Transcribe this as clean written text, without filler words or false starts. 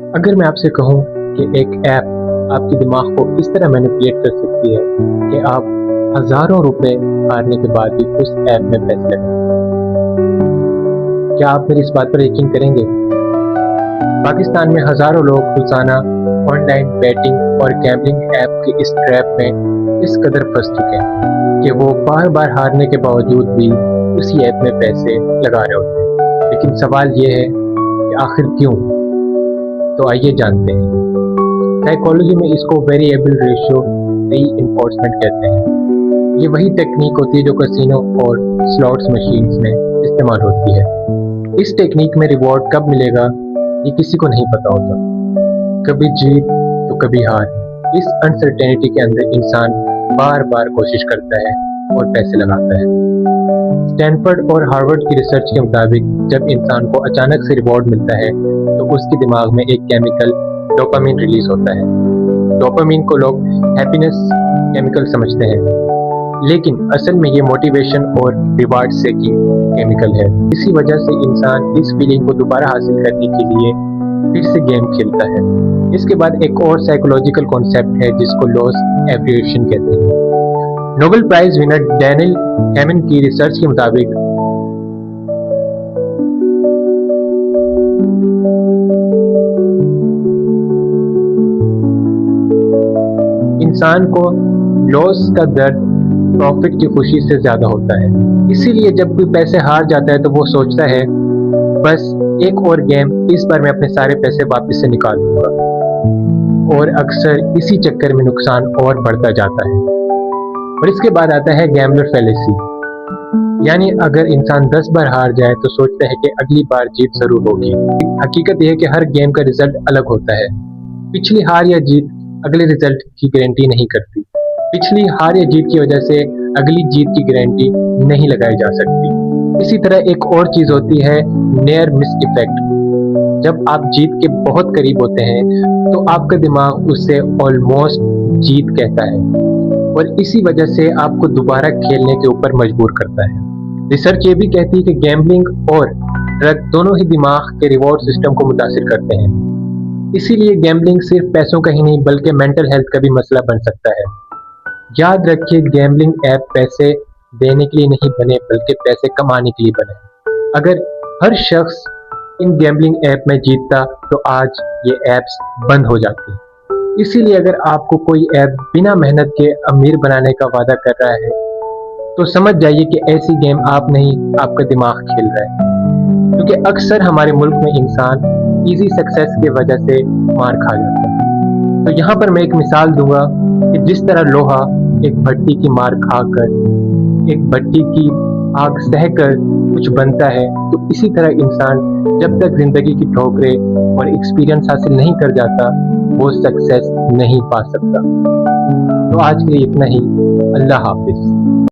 अगर मैं आपसे कहूँ कि एक ऐप आपके दिमाग को इस तरह मैनिपुलेट कर सकती है कि आप हज़ारों रुपए हारने के बाद भी उस ऐप में पैसे लगाएं, क्या आप मेरी इस बात पर यकीन करेंगे? पाकिस्तान में हज़ारों लोग रोज़ाना ऑनलाइन बैटिंग और गैम्बलिंग ऐप के इस ट्रैप में इस कदर फंस चुके हैं कि वो बार-बार हारने के बावजूद भी उसी ऐप में पैसे लगा रहे होते हैं। लेकिन सवाल ये है कि आखिर क्यों? तो आइए जानते हैं। साइकोलॉजी में इसको वेरिएबल रेशियो रीइंफोर्समेंट कहते हैं। ये वही टेक्निक होती है जो कैसीनो और स्लॉट्स मशीन्स में इस्तेमाल होती है। इस टेक्निक में रिवॉर्ड कब मिलेगा ये किसी को नहीं पता होता, कभी जीत तो कभी हार। इस अनसर्टेनिटी के अंदर इंसान बार बार कोशिश करता है और पैसे लगाता है। स्टैनफोर्ड और हार्वर्ड की रिसर्च के मुताबिक जब इंसान को अचानक से रिवॉर्ड मिलता है तो उसके दिमाग में एक केमिकल डोपामिन रिलीज होता है। डोपामिन को लोग हैप्पीनेस केमिकल समझते हैं, लेकिन असल में ये मोटिवेशन और रिवार्ड सेकिंग केमिकल है। इसी वजह से इंसान इस फीलिंग को दोबारा हासिल करने के लिए फिर से गेम खेलता है। इसके बाद एक और साइकोलॉजिकल कॉन्सेप्ट है जिसको लॉस एवल्यूशन कहते हैं। Nobel prize winner Daniel Kahneman की रिसर्च के मुताबिक इंसान को लॉस का दर्द प्रॉफिट की खुशी से ज्यादा होता है। इसीलिए जब कोई पैसे हार जाता है तो वो सोचता है बस एक और गेम, इस बार मैं अपने सारे पैसे वापस से निकाल लूंगा। और अक्सर इसी चक्कर में नुकसान और बढ़ता जाता है। और इसके बाद आता है गैम्बलर फैलेसी, यानी अगर इंसान 10 बार हार जाए तो सोचता है कि अगली बार जीत जरूर होगी। हकीकत यह है कि हर गेम का रिजल्ट अलग होता है। पिछली हार या जीत अगले रिजल्ट की गारंटी नहीं करती। पिछली हार या जीत की वजह से अगली जीत की गारंटी नहीं लगाई जा सकती। इसी तरह एक और चीज होती है नियर मिस इफेक्ट। जब आप जीत के बहुत करीब होते हैं तो आपका दिमाग उससे ऑलमोस्ट जीत कहता है और इसी वजह से आपको दोबारा खेलने के ऊपर मजबूर करता है। रिसर्च ये भी कहती है कि गैम्बलिंग और ड्रग दोनों ही दिमाग के रिवॉर्ड सिस्टम को मुतासिर करते हैं। इसीलिए गैम्बलिंग सिर्फ पैसों का ही नहीं बल्कि मेंटल हेल्थ का भी मसला बन सकता है। याद रखिए, गैम्बलिंग ऐप पैसे देने के लिए नहीं बने बल्कि पैसे कमाने के लिए बने। अगर हर शख्स इन गैम्बलिंग ऐप में जीतता तो आज ये ऐप्स बंद हो जाती। इसीलिए अगर आपको कोई ऐप बिना मेहनत के अमीर बनाने का वादा कर रहा है तो समझ जाइए कि ऐसी गेम आप नहीं, आपका दिमाग खेल रहा है। क्योंकि अक्सर हमारे मुल्क में इंसान इजी सक्सेस की वजह से मार खा जाता है। तो यहाँ पर मैं एक मिसाल दूंगा कि जिस तरह लोहा एक भट्टी की मार खाकर, एक भट्टी की आग सहकर कुछ बनता है, तो इसी तरह इंसान जब तक जिंदगी की ठोकरें और एक्सपीरियंस हासिल नहीं कर जाता वो सक्सेस नहीं पा सकता। तो आज के लिए इतना ही। अल्लाह हाफिज।